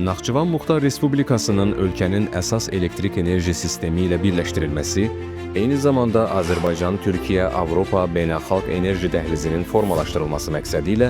Naxçıvan Muxtar Respublikasının ölkənin əsas elektrik enerji sistemi ilə birləşdirilməsi, eyni zamanda Azərbaycan, Türkiyə, Avropa beynəlxalq enerji dəhlizinin formalaşdırılması məqsədi ilə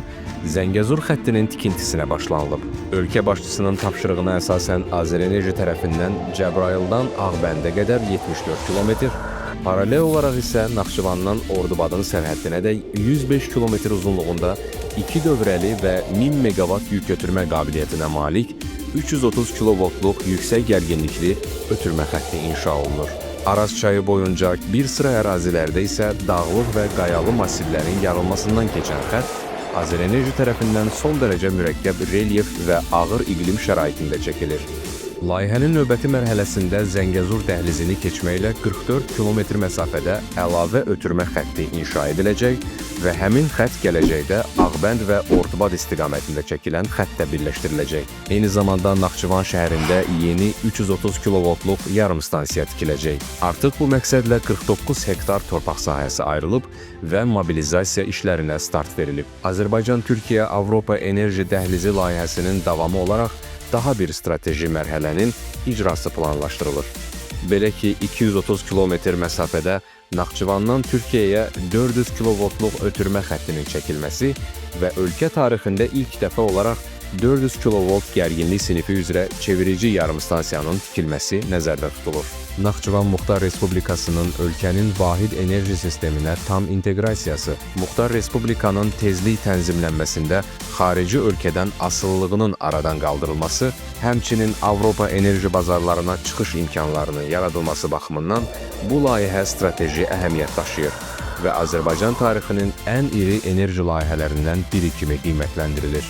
Zəngəzur xəttinin tikintisinə başlanılıb. Ölkə başçısının tapşırığına əsasən Azərenerji tərəfindən Cəbrayıldan Ağbəndə qədər 74 kilometr, paralel olaraq isə Naxçıvandan Ordubadın sərhəddinədək 105 kilometr uzunluğunda 2 dövrəli və 1000 megawatt yük ötürmə qabiliyyətinə malik 330 kilovoltluq yüksək gərginlikli ötürmə xətti inşa olunur. Araz çayı boyunca bir sıra ərazilərdə isə dağlıq və qayalı massivlərin yarılmasından keçən xətt Azərenerji tərəfindən son dərəcə mürəkkəb relyef və ağır iqlim şəraitində çəkilir. Layihənin növbəti mərhələsində Zəngəzur dəhlizini keçməklə 44 kilometr məsafədə əlavə ötürmə xətti inşa ediləcək və həmin xətt gələcəkdə Ağbənd və Ordubad istiqamətində çəkilən xəttlə birləşdiriləcək. Eyni zamanda Naxçıvan şəhərində yeni 330 kilovoltluq yarımstansiya tikiləcək. Artıq bu məqsədlə 49 hektar torpaq sahəsi ayrılıb və mobilizasiya işlərinə start verilib. Azərbaycan-Türkiyə Avropa enerji dəhlizi layihəsinin davamı olaraq daha bir strateji mərhələnin icrası planlaşdırılır. Belə ki, 230 kilometr məsafədə Naxçıvandan Türkiyəyə 400 kilovoltluq ötürmə xəttinin çəkilməsi və ölkə tarixində ilk dəfə olaraq 400 kilovolt gərginlik sinifi üzrə çevirici yarımstansiyanın tikilməsi nəzərdə tutulur. Naxçıvan Muxtar Respublikasının ölkənin vahid enerji sisteminə tam inteqrasiyası, Muxtar Respublikanın tezlik tənzimlənməsində xarici ölkədən asılılığının aradan qaldırılması, həmçinin Avropa enerji bazarlarına çıxış imkanlarının yaradılması baxımından bu layihə strateji əhəmiyyət daşıyır və Azərbaycan tarixinin ən iri enerji layihələrindən biri kimi qiymətləndirilir.